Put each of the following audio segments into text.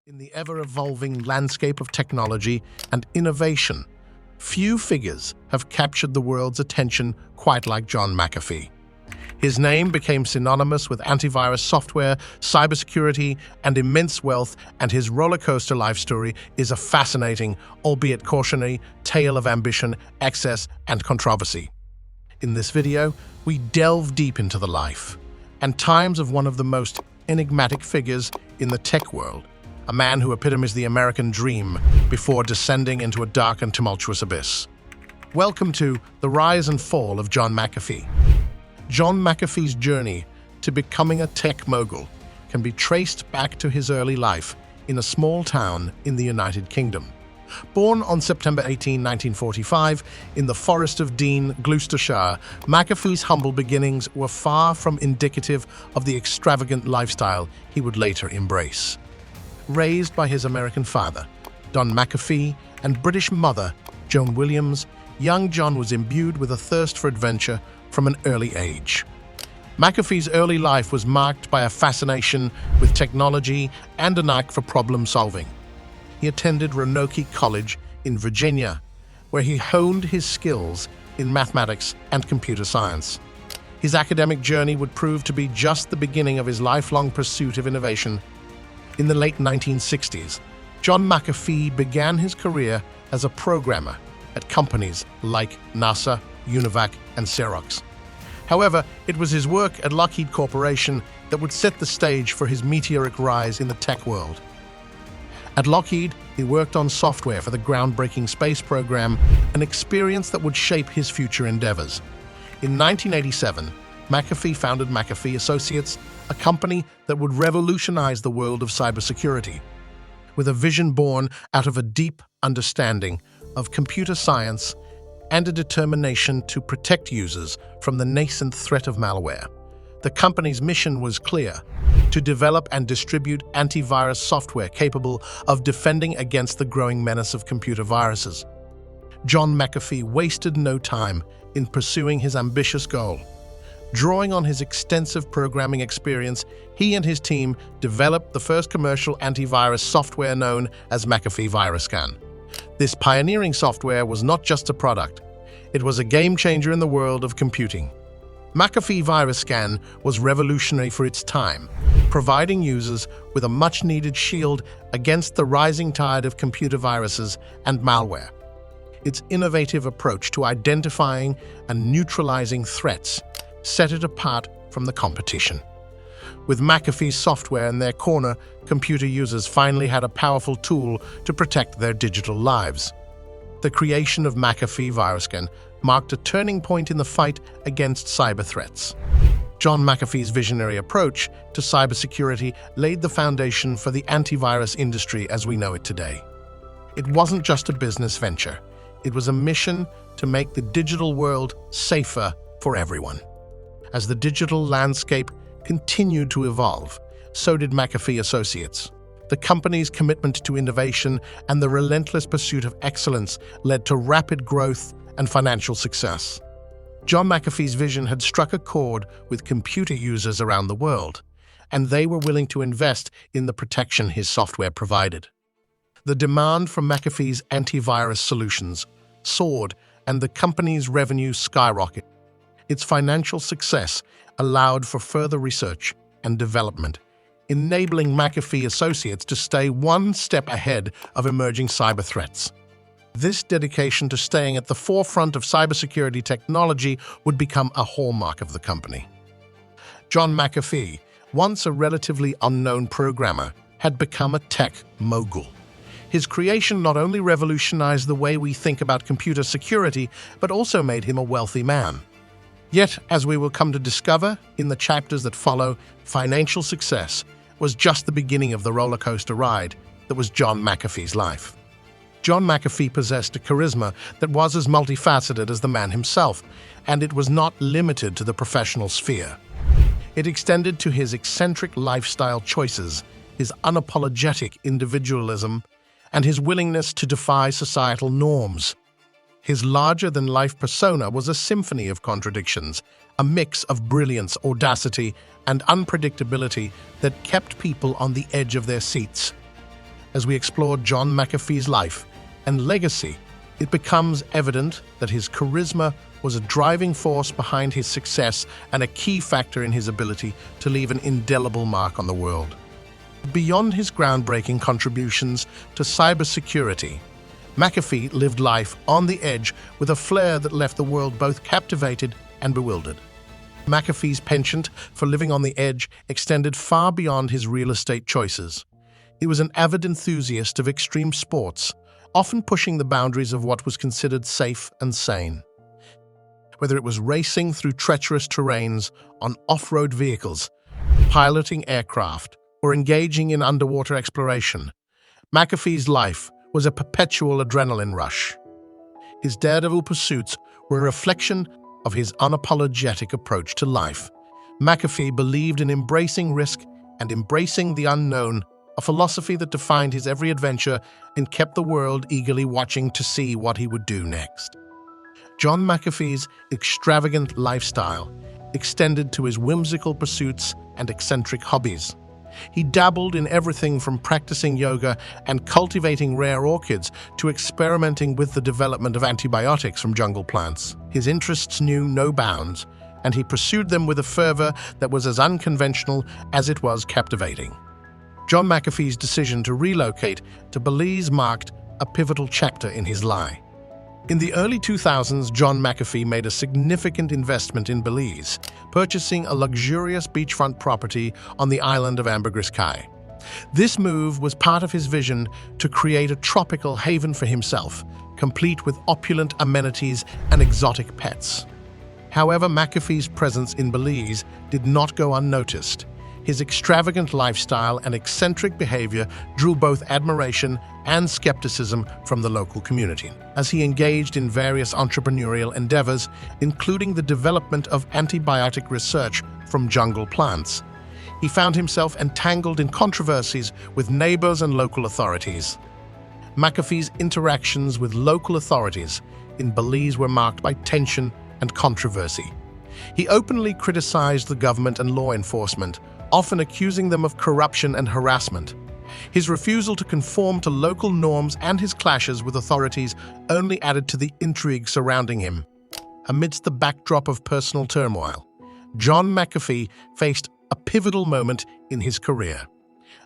In the ever-evolving landscape of technology and innovation, few figures have captured the world's attention quite like John McAfee. His name became synonymous with antivirus software, cybersecurity, and immense wealth, and his rollercoaster life story is a fascinating, albeit cautionary, tale of ambition, excess, and controversy. In this video, we delve deep into the life and times of one of the most enigmatic figures in the tech world, a man who epitomized the American dream before descending into a dark and tumultuous abyss. Welcome to The Rise and Fall of John McAfee. John McAfee's journey to becoming a tech mogul can be traced back to his early life in a small town in the United Kingdom. Born on September 18, 1945, in the Forest of Dean, Gloucestershire, McAfee's humble beginnings were far from indicative of the extravagant lifestyle he would later embrace. Raised by his American father, John McAfee, and British mother, Joan Williams, young John was imbued with a thirst for adventure from an early age. McAfee's early life was marked by a fascination with technology and a knack for problem-solving. He attended Roanoke College in Virginia, where he honed his skills in mathematics and computer science. His academic journey would prove to be just the beginning of his lifelong pursuit of innovation. In the late 1960s, John McAfee began his career as a programmer at companies like NASA, Univac, and Xerox. However, it was his work at Lockheed Corporation that would set the stage for his meteoric rise in the tech world. At Lockheed, he worked on software for the groundbreaking space program, an experience that would shape his future endeavors. In 1987, McAfee founded McAfee Associates, a company that would revolutionize the world of cybersecurity. With a vision born out of a deep understanding of computer science and a determination to protect users from the nascent threat of malware, the company's mission was clear: to develop and distribute antivirus software capable of defending against the growing menace of computer viruses. John McAfee wasted no time in pursuing his ambitious goal. Drawing on his extensive programming experience, he and his team developed the first commercial antivirus software known as McAfee VirusScan. This pioneering software was not just a product, it was a game-changer in the world of computing. McAfee VirusScan was revolutionary for its time, providing users with a much-needed shield against the rising tide of computer viruses and malware. Its innovative approach to identifying and neutralizing threats set it apart from the competition. With McAfee's software in their corner, computer users finally had a powerful tool to protect their digital lives. The creation of McAfee VirusScan marked a turning point in the fight against cyber threats. John McAfee's visionary approach to cybersecurity laid the foundation for the antivirus industry as we know it today. It wasn't just a business venture, it was a mission to make the digital world safer for everyone. As the digital landscape continued to evolve, so did McAfee Associates. The company's commitment to innovation and the relentless pursuit of excellence led to rapid growth and financial success. John McAfee's vision had struck a chord with computer users around the world, and they were willing to invest in the protection his software provided. The demand for McAfee's antivirus solutions soared, and the company's revenue skyrocketed. Its financial success allowed for further research and development, enabling McAfee Associates to stay one step ahead of emerging cyber threats. This dedication to staying at the forefront of cybersecurity technology would become a hallmark of the company. John McAfee, once a relatively unknown programmer, had become a tech mogul. His creation not only revolutionized the way we think about computer security, but also made him a wealthy man. Yet, as we will come to discover in the chapters that follow, financial success was just the beginning of the rollercoaster ride that was John McAfee's life. John McAfee possessed a charisma that was as multifaceted as the man himself, and it was not limited to the professional sphere. It extended to his eccentric lifestyle choices, his unapologetic individualism, and his willingness to defy societal norms. His larger-than-life persona was a symphony of contradictions, a mix of brilliance, audacity, and unpredictability that kept people on the edge of their seats. As we explore John McAfee's life and legacy, it becomes evident that his charisma was a driving force behind his success and a key factor in his ability to leave an indelible mark on the world. Beyond his groundbreaking contributions to cybersecurity, McAfee lived life on the edge with a flair that left the world both captivated and bewildered. McAfee's penchant for living on the edge extended far beyond his real estate choices. He was an avid enthusiast of extreme sports, often pushing the boundaries of what was considered safe and sane. Whether it was racing through treacherous terrains on off-road vehicles, piloting aircraft, or engaging in underwater exploration, McAfee's life was a perpetual adrenaline rush. His daredevil pursuits were a reflection of his unapologetic approach to life. McAfee believed in embracing risk and embracing the unknown, a philosophy that defined his every adventure and kept the world eagerly watching to see what he would do next. John McAfee's extravagant lifestyle extended to his whimsical pursuits and eccentric hobbies. He dabbled in everything from practicing yoga and cultivating rare orchids to experimenting with the development of antibiotics from jungle plants. His interests knew no bounds, and he pursued them with a fervor that was as unconventional as it was captivating. John McAfee's decision to relocate to Belize marked a pivotal chapter in his life. In the early 2000s, John McAfee made a significant investment in Belize, purchasing a luxurious beachfront property on the island of Ambergris Caye. This move was part of his vision to create a tropical haven for himself, complete with opulent amenities and exotic pets. However, McAfee's presence in Belize did not go unnoticed. His extravagant lifestyle and eccentric behavior drew both admiration and skepticism from the local community. As he engaged in various entrepreneurial endeavors, including the development of antibiotic research from jungle plants, he found himself entangled in controversies with neighbors and local authorities. McAfee's interactions with local authorities in Belize were marked by tension and controversy. He openly criticized the government and law enforcement, often accusing them of corruption and harassment. His refusal to conform to local norms and his clashes with authorities only added to the intrigue surrounding him. Amidst the backdrop of personal turmoil, John McAfee faced a pivotal moment in his career.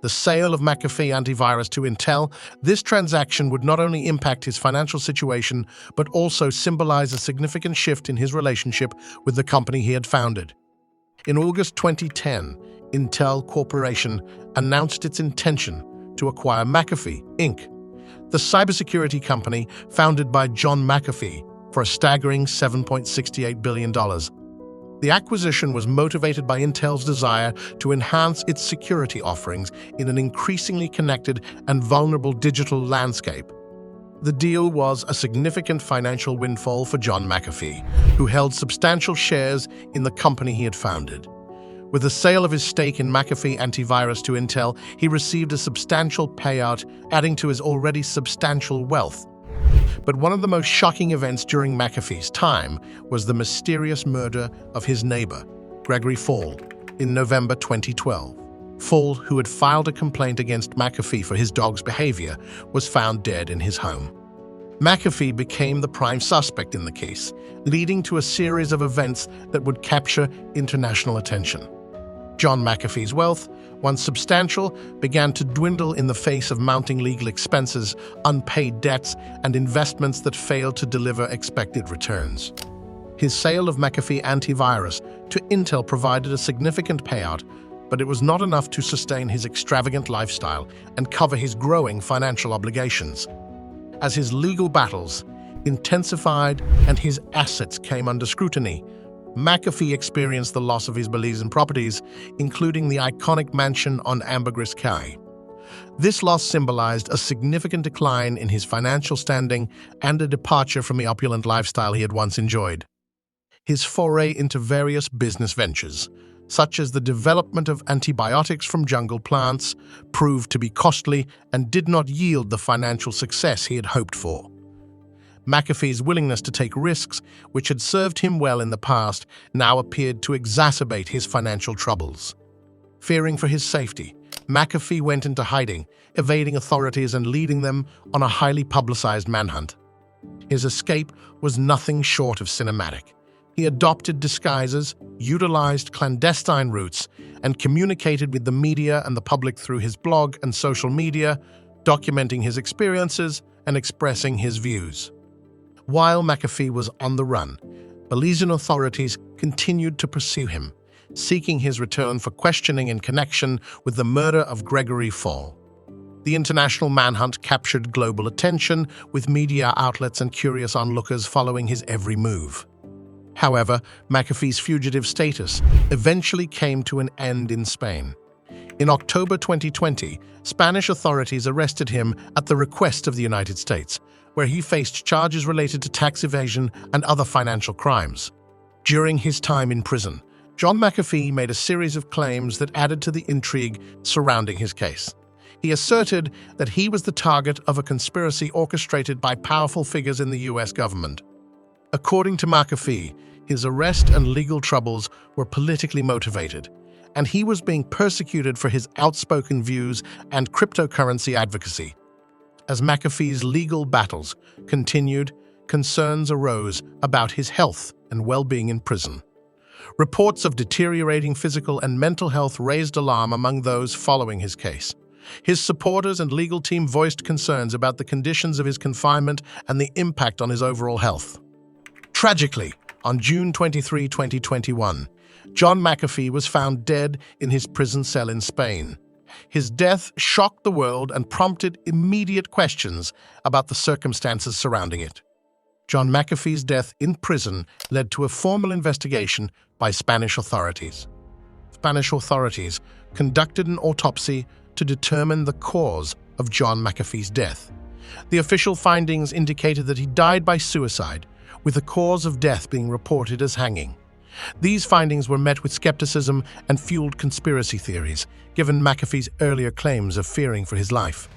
The sale of McAfee antivirus to Intel. This transaction would not only impact his financial situation, but also symbolize a significant shift in his relationship with the company he had founded. In August 2010, Intel Corporation announced its intention to acquire McAfee, Inc., the cybersecurity company founded by John McAfee, for a staggering $7.68 billion. The acquisition was motivated by Intel's desire to enhance its security offerings in an increasingly connected and vulnerable digital landscape. The deal was a significant financial windfall for John McAfee, who held substantial shares in the company he had founded. With the sale of his stake in McAfee antivirus to Intel, he received a substantial payout, adding to his already substantial wealth. But one of the most shocking events during McAfee's time was the mysterious murder of his neighbor, Gregory Fall, in November 2012. Fall, who had filed a complaint against McAfee for his dog's behavior, was found dead in his home. McAfee became the prime suspect in the case, leading to a series of events that would capture international attention. John McAfee's wealth, once substantial, began to dwindle in the face of mounting legal expenses, unpaid debts, and investments that failed to deliver expected returns. His sale of McAfee antivirus to Intel provided a significant payout, but it was not enough to sustain his extravagant lifestyle and cover his growing financial obligations. As his legal battles intensified and his assets came under scrutiny, McAfee experienced the loss of his Belizean properties, including the iconic mansion on Ambergris Caye. This loss symbolized a significant decline in his financial standing and a departure from the opulent lifestyle he had once enjoyed. His foray into various business ventures, such as the development of antibiotics from jungle plants, proved to be costly and did not yield the financial success he had hoped for. McAfee's willingness to take risks, which had served him well in the past, now appeared to exacerbate his financial troubles. Fearing for his safety, McAfee went into hiding, evading authorities and leading them on a highly publicized manhunt. His escape was nothing short of cinematic. He adopted disguises, utilized clandestine routes, and communicated with the media and the public through his blog and social media, documenting his experiences and expressing his views. While McAfee was on the run, Belizean authorities continued to pursue him, seeking his return for questioning in connection with the murder of Gregory Fall. The international manhunt captured global attention, with media outlets and curious onlookers following his every move. However, McAfee's fugitive status eventually came to an end in Spain. In October 2020, Spanish authorities arrested him at the request of the United States, where he faced charges related to tax evasion and other financial crimes. During his time in prison, John McAfee made a series of claims that added to the intrigue surrounding his case. He asserted that he was the target of a conspiracy orchestrated by powerful figures in the US government. According to McAfee, his arrest and legal troubles were politically motivated, and he was being persecuted for his outspoken views and cryptocurrency advocacy. As McAfee's legal battles continued, concerns arose about his health and well-being in prison. Reports of deteriorating physical and mental health raised alarm among those following his case. His supporters and legal team voiced concerns about the conditions of his confinement and the impact on his overall health. Tragically, on June 23, 2021, John McAfee was found dead in his prison cell in Spain. His death shocked the world and prompted immediate questions about the circumstances surrounding it. John McAfee's death in prison led to a formal investigation by Spanish authorities. Spanish authorities conducted an autopsy to determine the cause of John McAfee's death. The official findings indicated that he died by suicide, with the cause of death being reported as hanging. These findings were met with skepticism and fueled conspiracy theories, given McAfee's earlier claims of fearing for his life.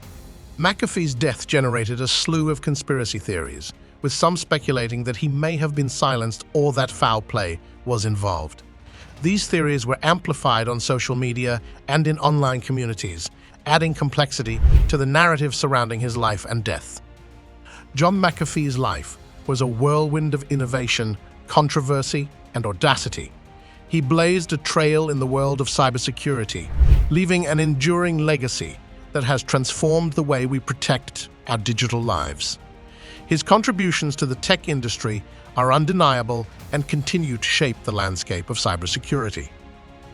McAfee's death generated a slew of conspiracy theories, with some speculating that he may have been silenced or that foul play was involved. These theories were amplified on social media and in online communities, adding complexity to the narrative surrounding his life and death. John McAfee's life was a whirlwind of innovation, controversy, and audacity. He blazed a trail in the world of cybersecurity, leaving an enduring legacy that has transformed the way we protect our digital lives. His contributions to the tech industry are undeniable and continue to shape the landscape of cybersecurity.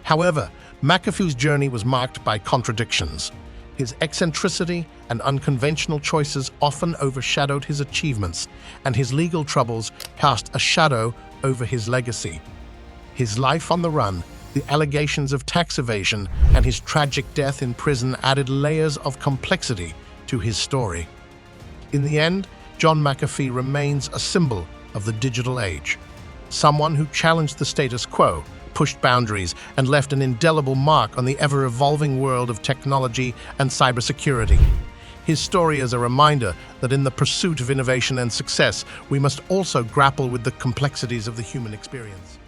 However, McAfee's journey was marked by contradictions. His eccentricity and unconventional choices often overshadowed his achievements, and his legal troubles cast a shadow over his legacy. His life on the run, the allegations of tax evasion, and his tragic death in prison added layers of complexity to his story. In the end, John McAfee remains a symbol of the digital age, someone who challenged the status quo, pushed boundaries, and left an indelible mark on the ever-evolving world of technology and cybersecurity. His story is a reminder that in the pursuit of innovation and success, we must also grapple with the complexities of the human experience.